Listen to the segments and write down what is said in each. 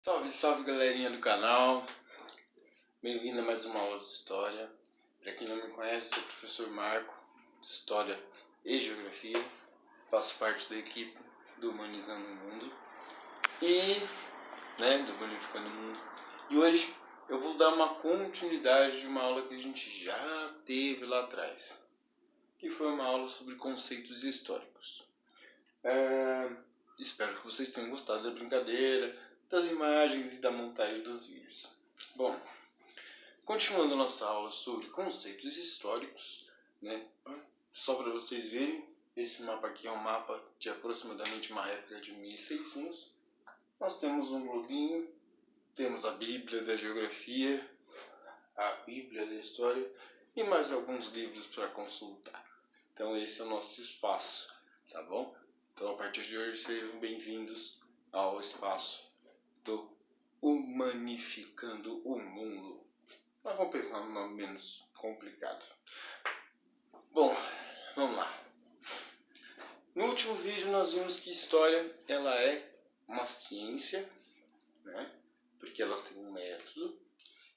Salve, salve galerinha do canal, bem-vindo a mais uma aula de História. Para quem não me conhece, sou o professor Marco, de História e Geografia, faço parte da equipe do Humanizando o Mundo do Bonificando o Mundo. E hoje eu vou dar uma continuidade de uma aula que a gente já teve lá atrás, que foi uma aula sobre conceitos históricos. Espero que vocês tenham gostado da brincadeira, das imagens e da montagem dos vídeos. Bom, continuando nossa aula sobre conceitos históricos, só para vocês verem, esse mapa aqui é um mapa de aproximadamente uma época de 1600. Nós temos um globinho, temos a Bíblia da Geografia, a Bíblia da História e mais alguns livros para consultar. Então esse é o nosso espaço, tá bom? Então a partir de hoje sejam bem-vindos ao espaço do Humanificando o Mundo. Nós vamos pensar num nome menos complicado. Bom, vamos lá. No último vídeo nós vimos que história ela é uma ciência, porque ela tem um método,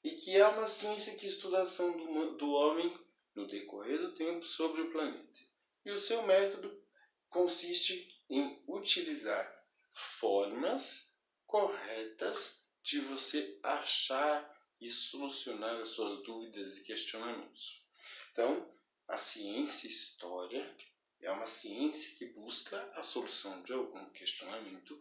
e que é uma ciência que estuda a ação do homem no decorrer do tempo sobre o planeta. E o seu método consiste em utilizar formas corretas de você achar e solucionar as suas dúvidas e questionamentos. Então, a ciência história é uma ciência que busca a solução de algum questionamento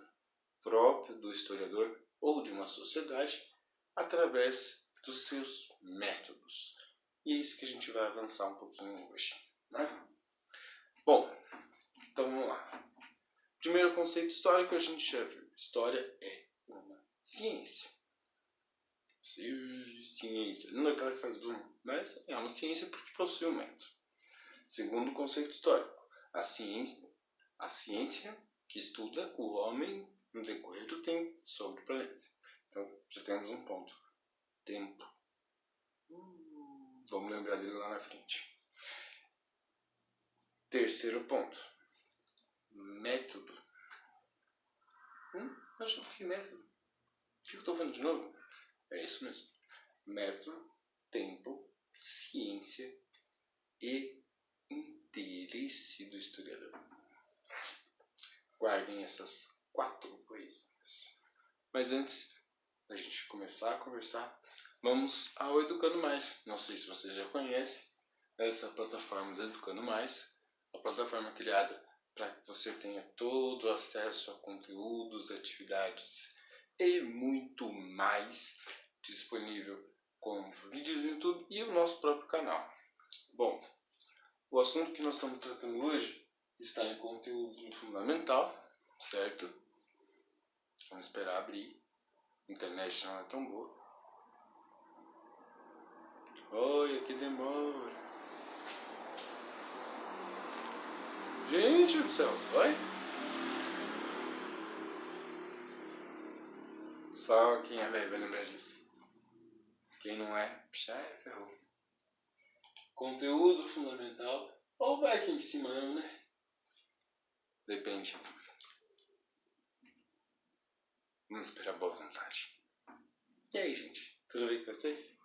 próprio do historiador ou de uma sociedade através dos seus métodos. E é isso que a gente vai avançar um pouquinho hoje, Bom, então vamos lá. Primeiro conceito histórico, a gente já viu. História é uma ciência. Ciência. Não é aquela que faz mas é uma ciência porque possui um método. Segundo conceito histórico, a ciência que estuda o homem no decorrer do tempo sobre o planeta. Então, já temos um ponto. Tempo. Vamos lembrar dele lá na frente. Terceiro ponto. Método. Mas que método? O que eu estou falando de novo? É isso mesmo. Método, tempo, ciência e interesse do historiador. Guardem essas 4 coisas. Mas antes da gente começar a conversar, vamos ao Educando Mais. Não sei se você já conhece essa plataforma do Educando Mais, a plataforma criada para que você tenha todo o acesso a conteúdos, atividades e muito mais disponível com vídeos no YouTube e o nosso próprio canal. Bom, o assunto que nós estamos tratando hoje está em conteúdo fundamental, certo? Vamos esperar abrir. A internet não é tão boa. Olha que demora. Gente do céu, vai? Só quem é velho vai lembrar disso. Quem não é, ferrou. Conteúdo fundamental. Ou vai aqui em cima, né? Depende. Vamos esperar boa vontade. E aí, gente? Tudo bem com vocês?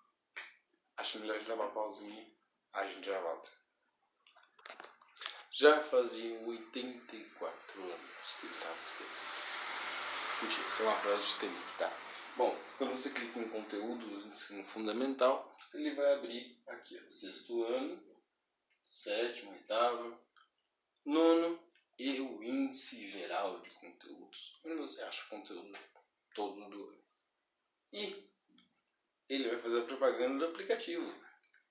Acho melhor de dar uma pausinha. A gente já volta. Já fazia 84 anos que eu estava esperando. Mentira, isso é uma frase de tempo, tá? Bom, quando você clica em conteúdo do ensino fundamental, ele vai abrir aqui, ó, 6º ano, 7º, 8º, 9º e o índice geral de conteúdos, onde você acha o conteúdo todo do ano. E ele vai fazer a propaganda do aplicativo.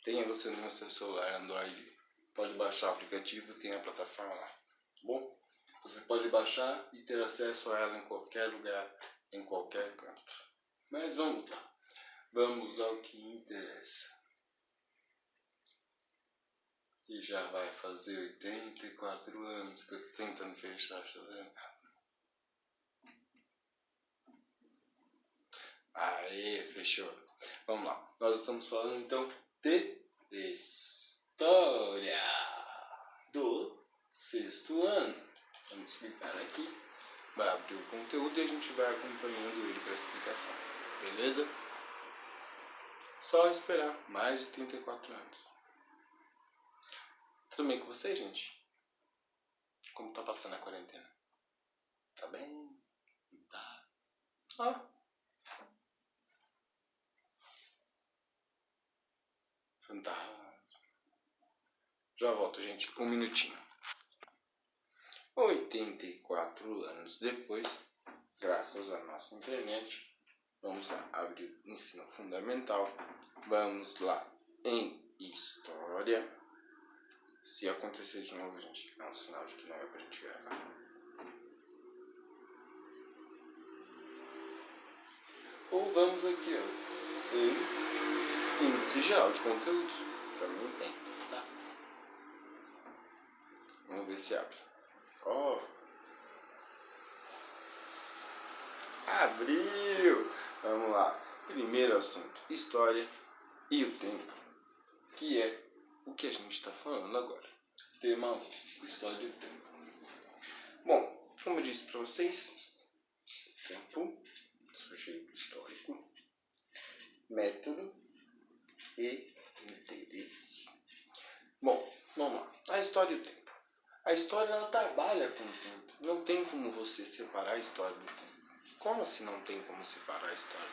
Tenha você no seu celular Android, pode baixar o aplicativo, tem a plataforma lá. Bom, você pode baixar e ter acesso a ela em qualquer lugar, em qualquer canto. Mas vamos lá. Vamos ao que interessa. E já vai fazer 84 anos que eu tô tentando fechar essa janela. Aê, fechou. Vamos lá. Nós estamos falando então de história do 6º ano. Vamos explicar aqui vai abrir o conteúdo e a gente vai acompanhando ele para a explicação. Beleza? Só esperar mais de 34 anos. Tudo bem com você, gente? Como tá passando a quarentena? Tá bem? Tá. Ah. Fantástico. Já volto, gente. Um minutinho. 84 anos depois, graças à nossa internet, vamos lá abrir o ensino fundamental. Vamos lá em história. Se acontecer de novo, gente, é um sinal de que não é pra gente gravar. Ou vamos aqui, ó, em índice geral de conteúdos. Também tem, tá? Vamos ver se abre. Ó. Abriu! Vamos lá. Primeiro assunto, história e o tempo, que é o que a gente está falando agora. Tema 1, história e o tempo. Bom, como eu disse para vocês, tempo, sujeito histórico, método e interesse. Bom, vamos lá. A história e o tempo. A história, ela trabalha com o tempo. Não tem como você separar a história do tempo. Como assim não tem como separar a história?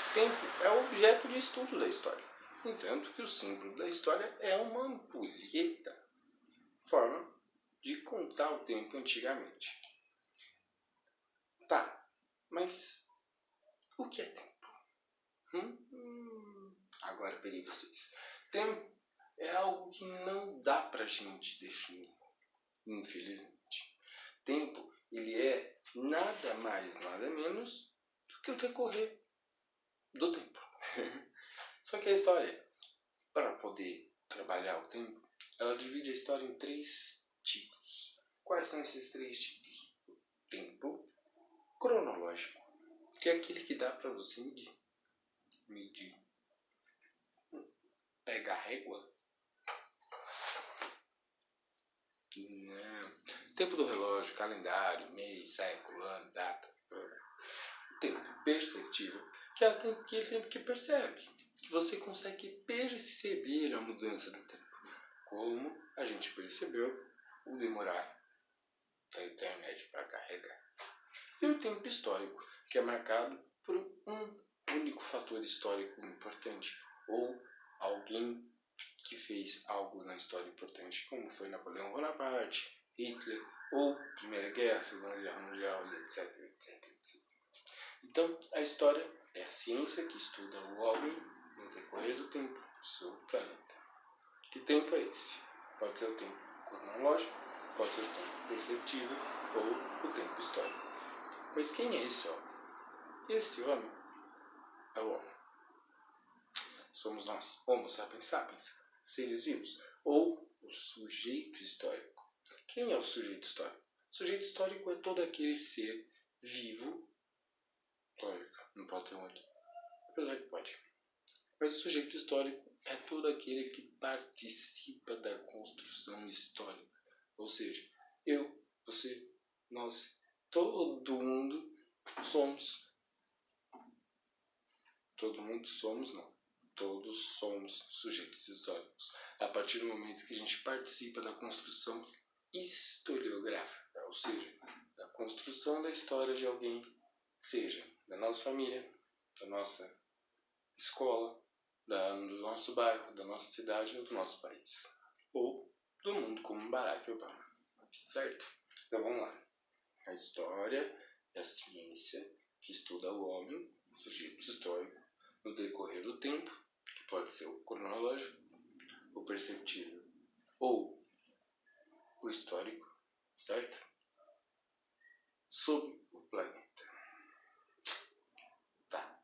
O tempo é o objeto de estudo da história. Entanto que o símbolo da história é uma ampulheta, forma de contar o tempo antigamente. Tá, mas o que é tempo? Agora peguei vocês. Tempo é algo que não dá pra gente definir, infelizmente. Tempo, ele é nada mais, nada menos do que o decorrer do tempo. Só que a história, para poder trabalhar o tempo, ela divide a história em 3 tipos. Quais são esses 3 tipos? O tempo cronológico, que é aquele que dá para você medir. Pega a régua. Não. Tempo do relógio, calendário, mês, século, ano, data. Tempo perceptível, que é aquele tempo que percebe, que você consegue perceber a mudança do tempo. Como a gente percebeu o demorar da internet para carregar. E o tempo histórico, que é marcado por um único fator histórico importante, ou alguém que fez algo na história importante, como foi Napoleão Bonaparte, Hitler, ou Primeira Guerra, Segunda Guerra Mundial, etc, etc, etc. Então, a história é a ciência que estuda o homem no decorrer do tempo sobre o planeta. Que tempo é esse? Pode ser o tempo cronológico, pode ser o tempo perceptível ou o tempo histórico. Mas quem é esse homem? Esse homem é o homem. Somos nós, Homo sapiens sapiens, seres vivos, ou o sujeito histórico. Quem é o sujeito histórico? O sujeito histórico é todo aquele ser vivo. Lógico, não pode ser um olho. Apesar que pode. Mas o sujeito histórico é todo aquele que participa da construção histórica. Ou seja, eu, você, nós, todo mundo somos. Todo mundo somos, não. Todos somos sujeitos históricos. A partir do momento que a gente participa da construção historiográfica, ou seja, da construção da história de alguém, seja da nossa família, da nossa escola, do nosso bairro, da nossa cidade ou do nosso país. Ou do mundo como Barack Obama. Certo? Então vamos lá. A história é a ciência que estuda o homem, o sujeito histórico, no decorrer do tempo, que pode ser o cronológico, o perceptível ou o histórico, certo? Sobre o planeta. Tá.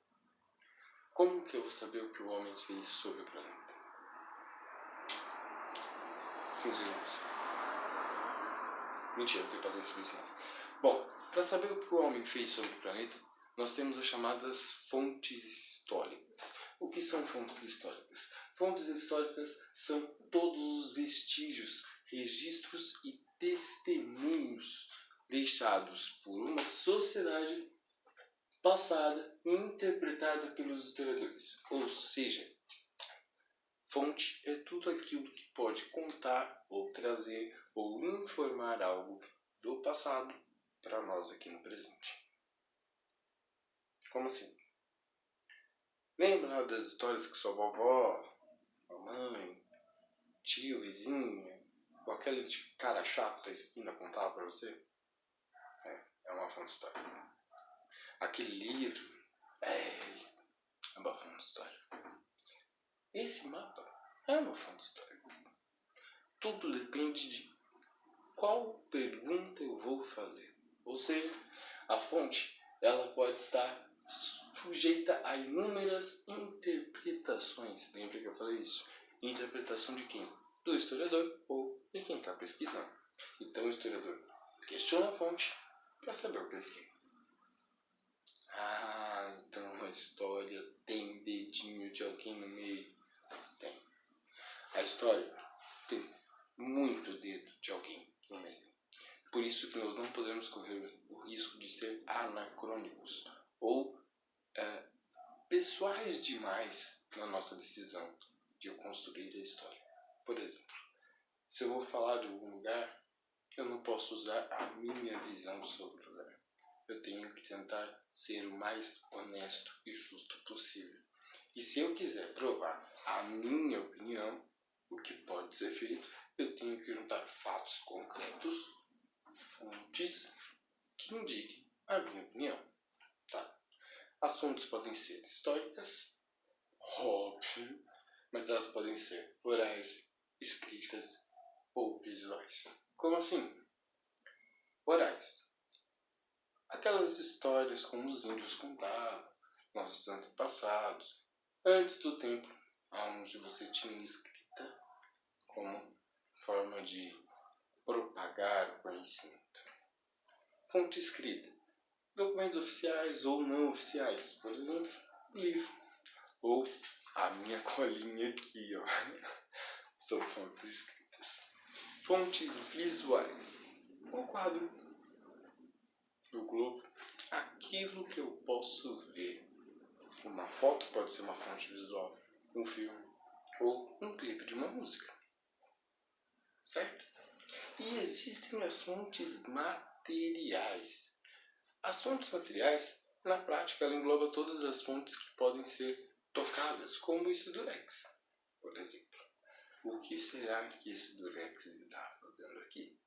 Como que eu vou saber o que o homem fez sobre o planeta? 5 segundos. Mentira, não tenho paciência com isso não. Bom, para saber o que o homem fez sobre o planeta, nós temos as chamadas fontes históricas. O que são fontes históricas? Fontes históricas são todos os vestígios, registros e testemunhos deixados por uma sociedade passada e interpretada pelos historiadores. Ou seja, fonte é tudo aquilo que pode contar ou trazer ou informar algo do passado para nós aqui no presente. Como assim? Lembra das histórias que sua vovó, mamãe, tio, vizinha, ou aquele cara chato da esquina contava para você? É uma fonte histórica. Aquele livro, é uma fonte histórica. Esse mapa é uma fonte histórica. Tudo depende de qual pergunta eu vou fazer. Ou seja, a fonte ela pode estar sujeita a inúmeras interpretações. Lembra que eu falei isso? Interpretação de quem? Do historiador ou de quem está pesquisando. Então o historiador questiona a fonte para saber o porquê. Então a história tem dedinho de alguém no meio? Tem. A história tem muito dedo de alguém no meio. Por isso que nós não podemos correr o risco de ser anacrônicos ou pessoais demais na nossa decisão de construir a história. Por exemplo, se eu vou falar de algum lugar, eu não posso usar a minha visão sobre o lugar. Eu tenho que tentar ser o mais honesto e justo possível. E se eu quiser provar a minha opinião, o que pode ser feito, eu tenho que juntar fatos concretos, fontes que indiquem a minha opinião. Tá? As fontes podem ser históricas, óbvio, mas elas podem ser orais, escritas ou visuais. Como assim? Orais. Aquelas histórias como os índios contavam, nossos antepassados, antes do tempo onde você tinha escrita como forma de propagar o conhecimento. Fonte escrita. Documentos oficiais ou não oficiais. Por exemplo, livro. Ou a minha colinha aqui, ó. São fontes escritas. Fontes visuais. O quadro do globo. Aquilo que eu posso ver. Uma foto pode ser uma fonte visual. Um filme. Ou um clipe de uma música. Certo? E existem as fontes materiais. As fontes materiais, na prática, ela engloba todas as fontes que podem ser tocadas, como esse durex, por exemplo. O que será que esse durex está fazendo aqui?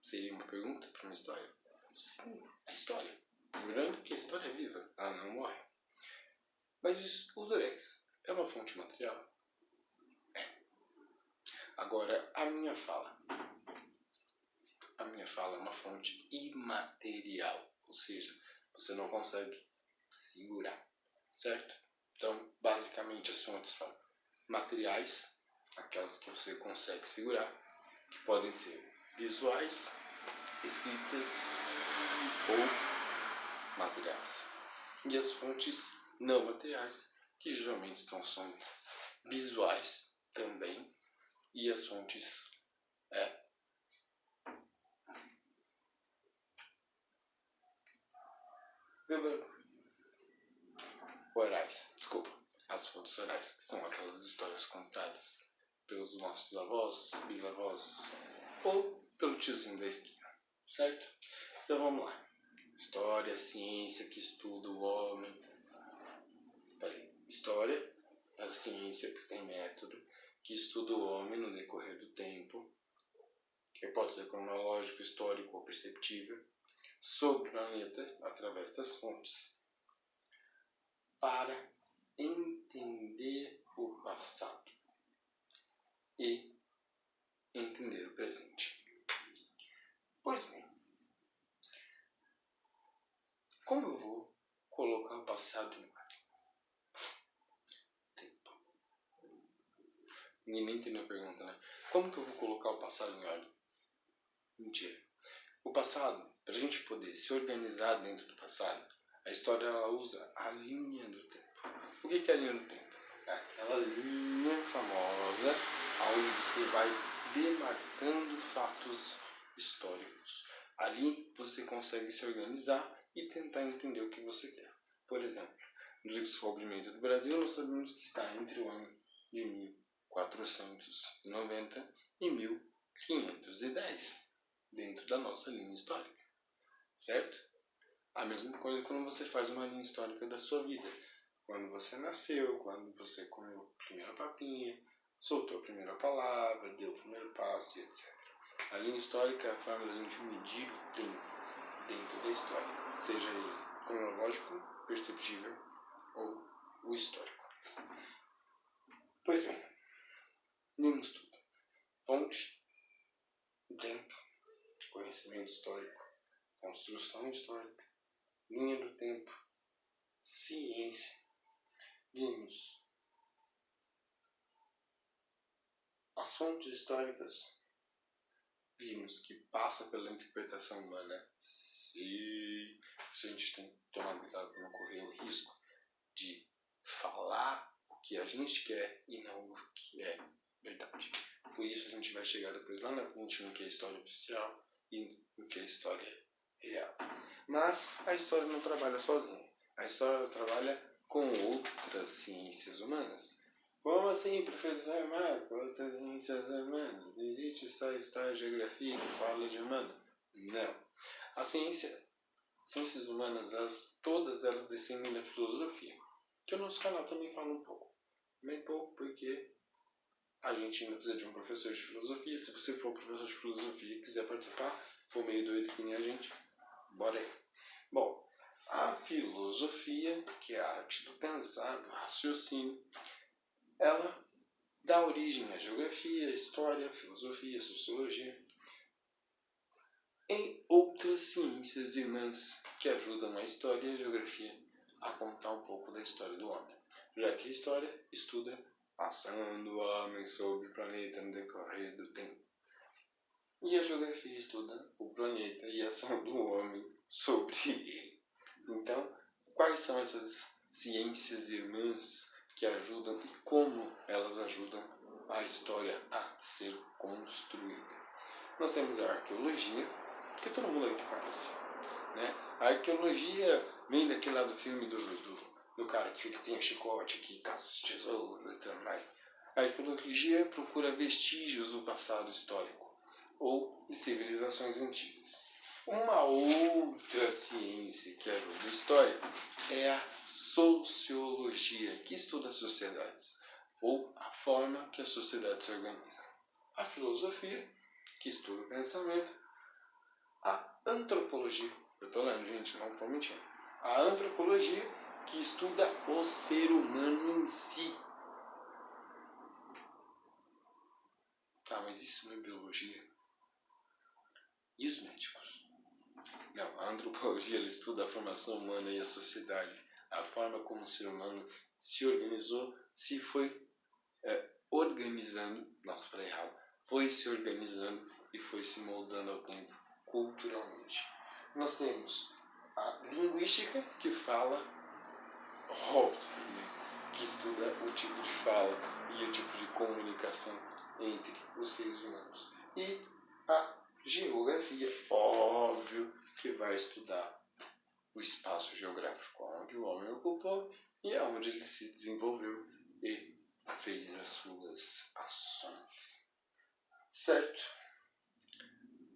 Seria uma pergunta para uma história? Sim, a história. Lembrando que a história é viva, ela não morre. Mas o durex é uma fonte material? É. Agora, a minha fala. A minha fala é uma fonte imaterial, ou seja, você não consegue segurar, certo? Então, basicamente, as fontes são materiais, aquelas que você consegue segurar, que podem ser visuais, escritas ou materiais. E as fontes não materiais, que geralmente são fontes visuais também, e as fontes orais, as fontes orais, que são aquelas histórias contadas pelos nossos avós, bisavós ou pelo tiozinho da esquina, certo? Então vamos lá. História, ciência que estuda o homem. História, a ciência que tem método, que estuda o homem no decorrer do tempo, que pode ser cronológico, histórico ou perceptível, sobre o planeta através das fontes, para entender o passado e entender o presente. Pois bem, como eu vou colocar o passado em ordem? Tempo. Ninguém entendeu a pergunta, né? Como que eu vou colocar o passado em ordem? Mentira. O passado, para a gente poder se organizar dentro do passado, a história ela usa a linha do tempo. O que é a linha do tempo? É aquela linha famosa onde você vai demarcando fatos históricos Ali você consegue se organizar e tentar entender o que você quer. Por exemplo, no descobrimento do Brasil, nós sabemos que está entre o ano de 1490 e 1510, dentro da nossa linha histórica, certo? A mesma coisa quando você faz uma linha histórica da sua vida. Quando você nasceu, quando você comeu a primeira papinha, soltou a primeira palavra, deu o primeiro passo e etc. A linha histórica é a forma de a gente medir o tempo dentro da história, seja ele cronológico, perceptível ou o histórico. Pois bem, vimos tudo. Fonte, tempo, conhecimento histórico, construção histórica, linha do tempo, ciência. Vimos as fontes históricas. Vimos que passa pela interpretação humana. Se a gente tem que tomar cuidado para não correr o risco de falar o que a gente quer e não o que é verdade. Por isso a gente vai chegar depois lá na frente no que é história oficial e no que é história real. Mas a história não trabalha sozinha. A história trabalha com outras ciências humanas. Como assim, professor Marco? Outras ciências humanas? Não existe só história e geografia que fala de humano? Não. A ciências humanas, todas elas descendem da filosofia. Que o nosso canal também fala um pouco. Bem pouco porque a gente ainda precisa de um professor de filosofia. Se você for professor de filosofia e quiser participar, for meio doido que nem a gente, bora aí. Bom, a filosofia, que é a arte do pensar, do raciocínio, ela dá origem à geografia, história, filosofia, sociologia e outras ciências irmãs que ajudam a história e a geografia a contar um pouco da história do homem. Já que a história estuda a ação do homem sobre o planeta no decorrer do tempo. E a geografia estuda o planeta e a ação do homem sobre ele. Então, quais são essas ciências irmãs que ajudam e como elas ajudam a história a ser construída? Nós temos a arqueologia, que todo mundo aqui conhece, né? A arqueologia vem daquele lá do filme do cara que tem o chicote, que caça tesouro e tudo mais. A arqueologia procura vestígios do passado histórico ou de civilizações antigas. Uma outra ciência que ajuda a história é a sociologia, que estuda as sociedades, ou a forma que a sociedade se organiza. A filosofia, que estuda o pensamento. A antropologia, eu estou lendo, gente, não estou mentindo. A antropologia, que estuda o ser humano em si. Tá, mas isso não é biologia? E os médicos? Não, a antropologia ela estuda a formação humana e a sociedade, a forma como o ser humano se organizou, se foi organizando, nossa, falei errado, foi se organizando e foi se moldando ao tempo culturalmente. Nós temos a linguística, que fala, que estuda o tipo de fala e o tipo de comunicação entre os seres humanos. E a geografia, óbvio, que vai estudar o espaço geográfico onde o homem ocupou e aonde ele se desenvolveu e fez as suas ações. Certo?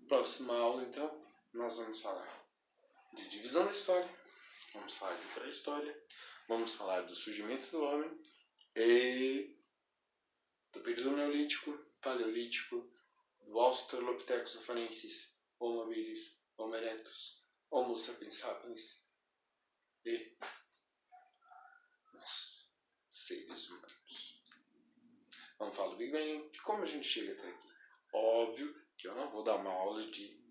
Próxima aula, então, nós vamos falar de divisão da história, vamos falar de pré-história, vamos falar do surgimento do homem e do período neolítico, paleolítico, do Australopithecus afarensis, Homo habilis, Homo erectus, Homo sapiens sapiens e nós, seres humanos. Vamos falar do Big Bang, de como a gente chega até aqui. Óbvio que eu não vou dar uma aula de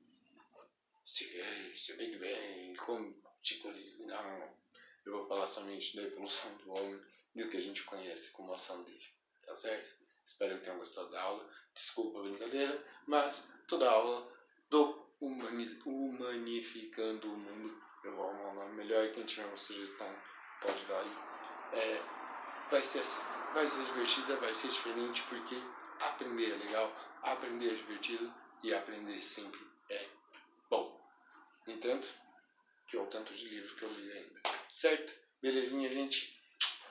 ciência, Big Bang, como tipo de... Não, eu vou falar somente da evolução do homem e o que a gente conhece como ação dele. Tá certo? Espero que tenham gostado da aula. Desculpa a brincadeira, mas toda aula do Humanificando o Mundo, eu vou arrumar um nome melhor e quem tiver uma sugestão pode dar aí. Vai ser assim, vai ser divertida, vai ser diferente, porque aprender é legal, aprender é divertido e aprender sempre é bom. entanto, que é o tanto de livro que eu li ainda. Certo? Belezinha, gente?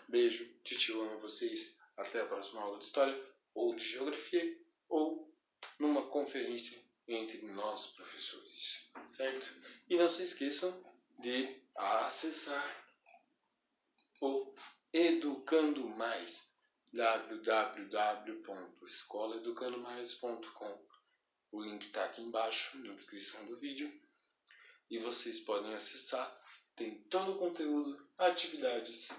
Beijo, titio ama vocês. Até a próxima aula de história, ou de geografia, ou numa conferência entre nós professores. Certo? E não se esqueçam de acessar o Educando Mais, www.escolaeducandomais.com. O link está aqui embaixo na descrição do vídeo e vocês podem acessar. Tem todo o conteúdo, atividades,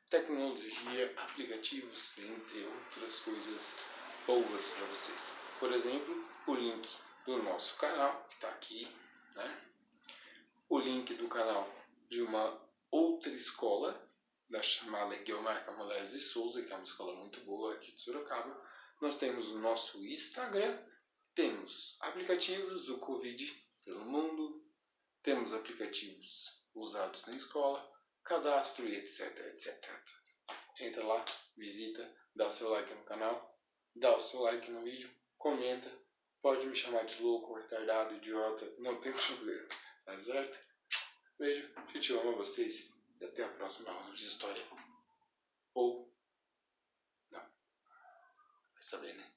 tecnologia, aplicativos, entre outras coisas boas para vocês. Por exemplo, o link do nosso canal, que está aqui, né? O link do canal de uma outra escola, da chamada Guilmar Camolés de Souza, que é uma escola muito boa aqui de Sorocaba. Nós temos o nosso Instagram, temos aplicativos do Covid pelo mundo, temos aplicativos usados na escola, cadastro e etc, etc. Entra lá, visita, dá o seu like no canal, dá o seu like no vídeo, comenta, pode me chamar de louco, retardado, idiota, não tem problema, tá certo? Beijo, eu amo vocês e até a próxima aula de história. Ou não, vai saber, né?